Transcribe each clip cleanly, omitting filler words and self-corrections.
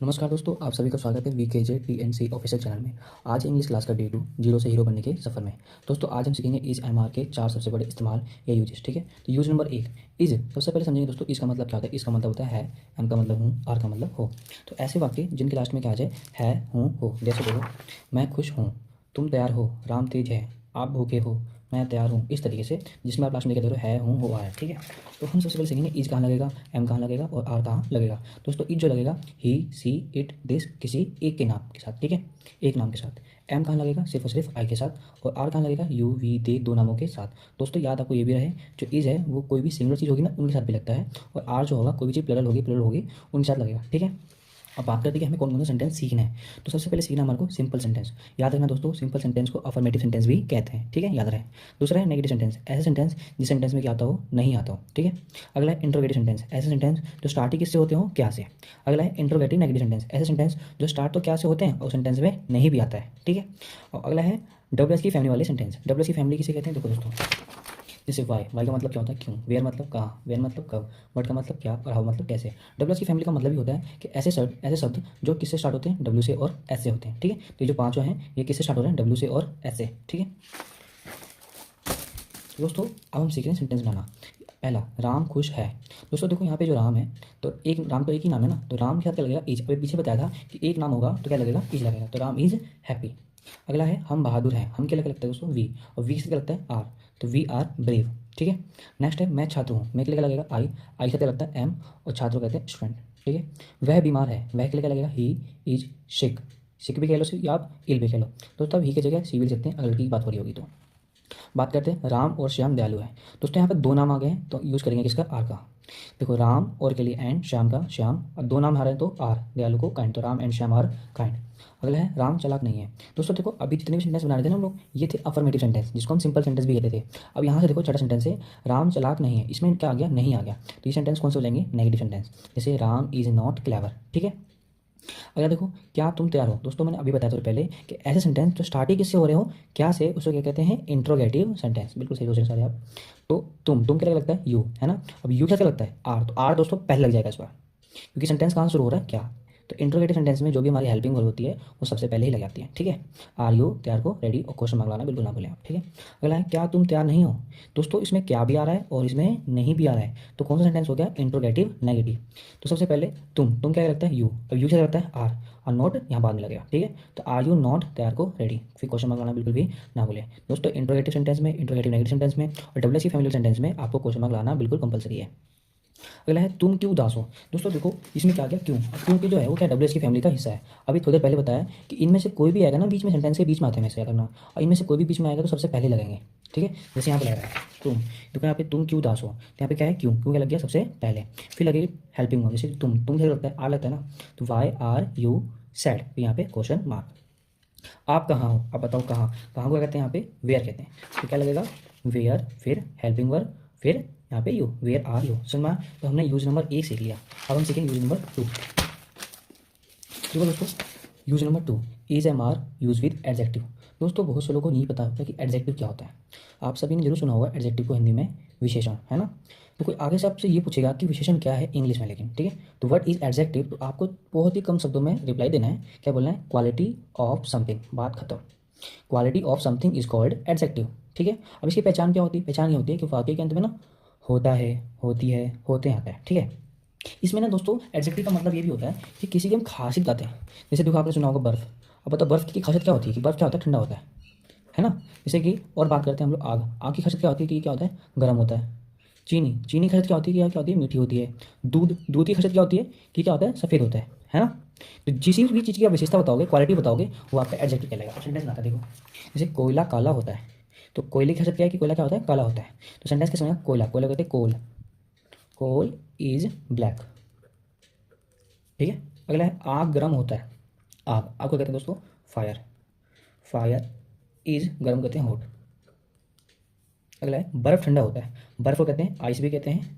नमस्कार दोस्तों, आप सभी का स्वागत है वीकेजे टीएनसी ऑफिशियल चैनल में। आज इंग्लिश क्लास का डे 2 जीरो से हीरो बनने के सफर में। दोस्तों आज हम सीखेंगे इज एमआर के 4 सबसे बड़े इस्तेमाल या यूजेस। ठीक है, तो यूज नंबर 1 इज। सबसे पहले समझेंगे दोस्तों इज का मतलब क्या होता है। इज का मतलब होता है एम का मतलब हूँ, आर का मतलब हो। तो ऐसे वाक्य जिनके लास्ट में क्या आ जाए है, हूँ, हो। जैसे देखो, मैं खुश हूँ, तुम तैयार हो, राम तेज है, आप भूखे हो, मैं तैयार हूँ। इस तरीके से जिसमें आप लास्ट में लिखे दे रहे हो है, हूँ, हो, आया। ठीक है, तो हम सबसे पहले सीखेंगे इज कहाँ लगेगा, एम कहाँ लगेगा और आर कहाँ लगेगा। दोस्तों इज जो लगेगा ही, सी, इट, दिस, किसी एक के नाम के साथ। ठीक है, एक नाम के साथ। एम कहाँ लगेगा, सिर्फ और सिर्फ आई के साथ। और आर कहाँ लगेगा, यू, वी, दे, दो नामों के साथ। दोस्तों याद आपको ये भी रहे, जो इज है वो कोई भी सिंगल चीज़ होगी ना उनके साथ भी लगता है, और आर जो होगा कोई भी चीज़ प्लरल होगी उनके साथ लगेगा। ठीक है, अब बात करते हैं कि हमें कौन कौन से सेंटेंस सीखना है। तो सबसे पहले सीखना हमारे को सिंपल सेंटेंस। याद रखना दोस्तों, सिंपल सेंटेंस को अफर्मेटिव सेंटेंस भी कहते हैं। ठीक है, याद रहे। दूसरा है नेगेटिव सेंटेंस, ऐसे सेंटेंस जिस सेंटेंस में क्या आता हो, नहीं आता हो। ठीक है। अगला है इंट्रोगेटिव सेंटेंस, ऐसे सेंटेंस जो स्टार्ट ही किससे होते हो, क्या से। अगला है इंट्रोगेटिव नेगेटिव सेंटेंस, ऐसे सेंटेंस जो स्टार्ट तो क्या से होते हैं और सेंटेंस में नहीं भी आता है। ठीक है, और अगला है डब्ल्यू एस की फैमिली वाले सेंटेंस। डब्ल्यू एस की फैमिली किसे कहते हैं, देखो दोस्तों, जैसे वाई, वाई का मतलब क्या होता है, क्यों। वेयर मतलब कहाँ, वेयर मतलब कब, व्हाट का मतलब क्या, और हाउ मतलब कैसे। डब्ल्यू एस की फैमिली का मतलब ही होता है कि ऐसे शब्द जो किससे स्टार्ट होते हैं, डब्ल्यू से और एस से होते हैं। ठीक है, तो ये जो पांचों हैं ये किससे स्टार्ट हो रहे हैं, डब्ल्यू से और एस से। ठीक है दोस्तों, अब हम सीख रहे हैं सेंटेंस बनाना। पहला, राम खुश है। दोस्तों देखो यहाँ पे जो राम है, तो एक राम तो एक ही नाम है ना, तो राम के साथ क्या लगेगा, इज। अभी पीछे बताया था कि एक नाम होगा तो क्या लगेगा, इज लगेगा, तो राम इज हैप्पी। अगला है हम बहादुर हैं, हम क्या लगता है दोस्तों, वी, और वी से क्या लगता है, आर, तो वी आर ब्रेव। ठीक है, नेक्स्ट है मैं छात्र हूँ, मैं के लिए क्या लगेगा, आई से क्या लगता है, एम, और छात्र कहते हैं स्टूडेंट। ठीक है, वह बीमार है, वह के लिए क्या लगेगा, ही इज सिक। सिक भी कह लो या आप इल भी कह लो। दोस्तों अब ही की जगह सी भी लिख सकते हैं अगर की बात हो रही होगी तो। बात करते हैं राम और श्याम दयालु है। दोस्तों यहाँ पे दो नाम आ गए हैं तो यूज़ करेंगे किसका, आर का। देखो राम और के लिए एंड, श्याम का श्याम, और दो नाम आ रहे हैं तो आर, दयालु को काइंड, तो Ram and Shyam are kind. अगला है राम चालाक नहीं है। दोस्तों देखो अभी जितने भी सेंटेंस बना रहे थे ना हम लोग, ये थे अफर्मेटिव सेंटेंस जिसको हम सिंपल सेंटेंस भी कहते थे। अब यहाँ से देखो छठा सेंटेंस है, राम चालाक नहीं है, इसमें क्या आ गया, नहीं आ गया, तो ये सेंटेंस कौन से बोलेंगे, नेगेटिव सेंटेंस। जैसे राम इज नॉट क्लेवर। ठीक है, अगला देखो, क्या तुम तैयार हो। दोस्तों मैंने अभी बताया थोड़ी पहले कि ऐसे सेंटेंस जो स्टार्ट ही किससे हो रहे हो, क्या से, उसको क्या कहते हैं, इंट्रोगेटिव सेंटेंस। बिल्कुल सही सोच रहे सारे आप। तो तुम क्या लगता है, यू, है ना। अब यू क्या लगता है, आर, तो आर दोस्तों पहले लग जाएगा इस बार, क्योंकि सेंटेंस कहाँ शुरू हो रहा है, क्या। तो इंट्रोगेटिव सेंटेंस में जो भी हमारी हेल्पिंग वर्ब होती है वो सबसे पहले ही लग जाती है। ठीक है, आर यू तैयार को रेडी, और क्वेश्चन मार्क लाना बिल्कुल ना भूलें आप। ठीक है, अगला है क्या तुम तैयार नहीं हो। दोस्तों इसमें क्या भी आ रहा है और इसमें नहीं भी आ रहा है, तो कौन सा सेंटेंस हो गया, इंट्रोगेटिव नेगेटिव। तो सबसे पहले तुम क्या लगता है, यू, अब यू क्या लगता है, आर, और नॉट यहाँ बाद में लगेगा। ठीक है, तो आर यू नॉट तैयार को रेडी, फिर क्वेश्चन मार्क लाना बिल्कुल भी ना भूलें। दोस्तों इंट्रोगेटिव सेंटेंस में, इंट्रोगेटिव नेगेटिव सेंटेंस में और डब्ल्यू सी फैमिली सेंटेंस में आपको क्वेश्चन मार्क लाना बिल्कुल कंपलसरी है। अगला है तुम क्यों उदास हो। दोस्तों देखो इसमें क्या गया, क्यों। अब क्यों की जो है वो क्या डब्ल्यू एस की फैमिली का हिस्सा है। अभी थोड़ी देर पहले बताया कि इनमें से कोई भी आएगा ना बीच में, सेंटेंस के बीच में आते हैं वैसे करना, और इनमें से कोई भी बीच में आएगा तो सबसे पहले लगेंगे। ठीक है, जैसे यहाँ पे लग रहा है तुम, देखो यहाँ पे तुम क्यों उदास हो, तो यहाँ पे क्या है, क्यों क्या लग गया सबसे पहले। फिर लगेगी हेल्पिंग हो, जैसे तुम क्या लगता है, आर लगता है ना, तो वाई आर यू सैड, फिर यहाँ पे क्वेश्चन मार्क। आप कहाँ हो, अब बताओ कहाँ, कहाँ को क्या कहते हैं, यहाँ पे वेयर कहते हैं, तो क्या लगेगा, वेयर, फिर हेल्पिंग वर्ब, फिर यहाँ पे यू, वेयर आर यू। सुना, तो हमने यूज नंबर 1 सीख लिया। अब हम सीखेंगे यूज नंबर 2। देखो दोस्तों, use number 2 is am are use with adjective. दोस्तों बहुत से लोगों को नहीं पता होता कि एडजेक्टिव क्या होता है। आप सभी ने जरूर सुना होगा एडजेक्टिव को हिंदी में विशेषण, है ना। तो कोई आगे से आपसे ये पूछेगा कि विशेषण क्या है इंग्लिश में, लेकिन ठीक है, तो व्हाट इज एडजेक्टिव, तो आपको बहुत ही कम शब्दों में रिप्लाई देना है। क्या बोलना है, क्वालिटी ऑफ समथिंग, बात खत्म। Quality of something is called adjective. ठीक है, अब इसकी पहचान क्या होती है, पहचान ये होती है कि वाक्य के अंत में ना होता है, होती है, होते हैं आता है। ठीक है, इसमें ना दोस्तों एडजेक्टिव का मतलब ये भी होता है कि किसी की हम खासियत बताते हैं। जैसे देखो आपने सुना होगा बर्फ, अब बताओ बर्फ की खासियत क्या होती है, कि बर्फ क्या होता है, ठंडा होता है ना। जैसे कि और बात करते हैं हम लोग आग, आग की खासियत क्या होती है कि क्या होता है, गर्म होता है। चीनी, चीनी की खासियत क्या होती है, क्या होती है, मीठी होती है। दूध, दूध की खासियत क्या होती है कि क्या होता है, सफ़ेद होता है ना। तो जिस भी चीज़ की आप विशेषता बताओगे, क्वालिटी बताओगे, वो आपका एडजेक्टिव कहलाएगा। अब सेंटेंस बनाता है, देखो जैसे कोयला काला होता है, तो कोयले की खासियत क्या है कि कोयला क्या होता है, काला होता है। तो सेंटेंस कैसे बनेगा, कोयला, कोयला कहते हैं कोल, कोल इज ब्लैक। ठीक है, अगला है आग गर्म होता है, आग को कहते हैं दोस्तों फायर, फायर इज गर्म कहते हैं हॉट। अगला है बर्फ़ ठंडा होता है, बर्फ़ को कहते हैं आइस भी कहते हैं,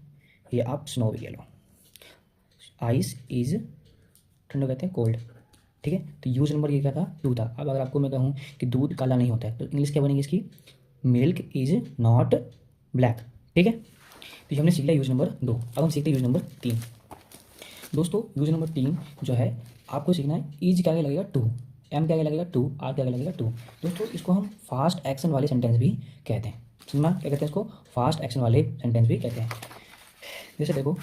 या आप स्नो भी कह लो। आइस इज ठंडा कहते हैं कोल्ड। ठीक है, तो यूज नंबर ये क्या था, 2 था। अब अगर आपको मैं कहूँ कि दूध काला नहीं होता है तो इंग्लिश क्या बनेगी इसकी, मिल्क इज नॉट ब्लैक। ठीक है, तो ये हमने सीख लिया यूज नंबर 2। अब हम सीखते हैं यूज नंबर 3। दोस्तों यूज नंबर 3 जो है आपको सीखना है इज क्या क्या लगेगा टू, एम क्या क्या लगेगा टू, आर क्या क्या लगेगा टू। दोस्तों इसको हम फास्ट एक्शन वाले सेंटेंस भी कहते हैं। सुनना, क्या कहते हैं इसको? फास्ट एक्शन वाले सेंटेंस भी कहते हैं। जैसे देखो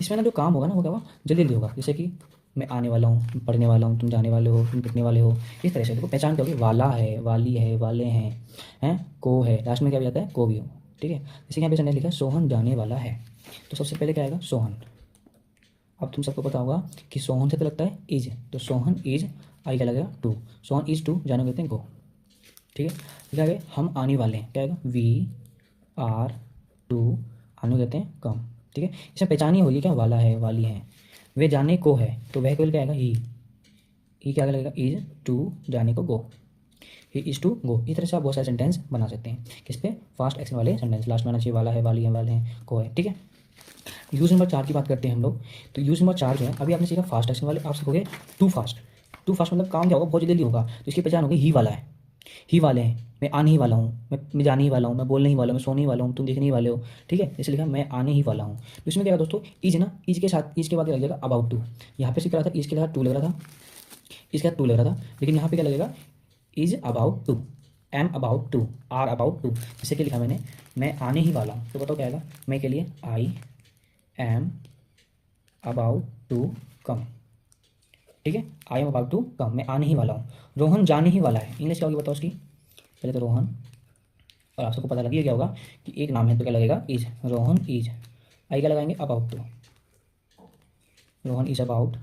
इसमें ना जो काम होगा ना वो क्या होगा, जल्दी जल्दी होगा। जैसे कि मैं आने वाला हूँ, पढ़ने वाला हूँ, तुम जाने वाले हो, तुम पिटने वाले हो, इस तरह से देखो पहचान क्या होगी, वाला है, वाली है, वाले हैं को है, लास्ट में क्या भी आता है, को भी हो। ठीक है, जैसे यहाँ पे सेंटेंस लिखा है सोहन जाने वाला है, तो सबसे पहले क्या आएगा, सोहन। अब तुम सबको पता होगा कि सोहन से तो लगता है इज, तो सोहन इज, आई क्या लगेगा टू, सोहन इज टू, जाने को कहते हैं गो। ठीक है, क्या आगे हम आने वाले हैं, क्या आएगा, वी आर टू, आने को कहते हैं कम। ठीक है, इसमें पहचानी होगी क्या, वाला है, वाली है, वे जाने को है, तो वह केवल क्या आएगा, ही क्या लगेगा, इज टू, जाने को गो, ही इज टू गो। इस तरह से आप बहुत सारे सेंटेंस बना सकते हैं किस पे, फास्ट एक्शन वाले सेंटेंस। लास्ट में आना चाहिए वाला है, वाली है, वाले हैं, को है। ठीक है, यूज नंबर 4 की बात करते हैं हम लोग। तो यूज नंबर 4 जो है, अभी आपने सीखा फास्ट एक्शन वाले, आप सीखोगे टू फास्ट। टू फास्ट मतलब काम क्या होगा, बहुत जल्दी होगा, तो इसकी पहचान होगी ही वाला है, ही वाले हैं, मैं आने ही वाला हूँ, मैं जाने ही वाला हूँ, मैं बोलने ही वाला हूँ, मैं सोने ही वाला हूँ, तुम देखने ही वाले हो। ठीक है, जैसे लिखा मैं आने ही वाला हूँ। तो इसमें क्या है दोस्तों, इज ना, इज के साथ, इज के बाद क्या लग जाएगा, अबाउट टू। यहाँ पे सीख रहा था इज के साथ टू लग रहा था, इसके साथ टू लग रहा था, लेकिन यहाँ पे क्या लगेगा, is about to, am about to, are about to. जैसे कि लिखा मैंने मैं आने ही वाला हूँ, तो बताओ क्या आएगा, मैं के लिए I am about to come. ठीक है, I am about to come, मैं आने ही वाला हूँ। रोहन जाने ही वाला है, इंग्लिश क्या होगी बताओ उसकी, पहले तो रोहन, और आप सबको पता लगी क्या होगा कि एक नाम है तो क्या लगेगा, इज, रोहन इज, आई क्या लगाएंगे, about to, Rohan is about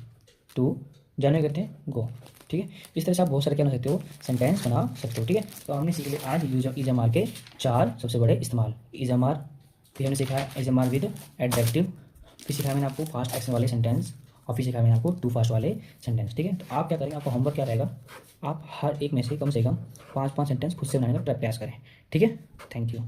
to, जाने कहते हैं गो। ठीक है, इस तरह से आप बहुत सारे क्या बना सकते हो, सेंटेंस बना सकते हो। ठीक है, तो हमने सीख लिया आज यूज इज एम आर के 4 सबसे बड़े इस्तेमाल। इज एम आर, फिर हमने सीखा है is am are with adjective, फिर सिखाया मैंने आपको फास्ट एक्शन वाले सेंटेंस, और फिर सिखाया मैंने आपको टू फास्ट वाले सेंटेंस। ठीक है, तो आप क्या करेंगे, आपका होमवर्क क्या रहेगा, आप हर एक में से कम 5-5 सेंटेंस खुद से बनाने का प्रयास करें। ठीक है, थैंक यू।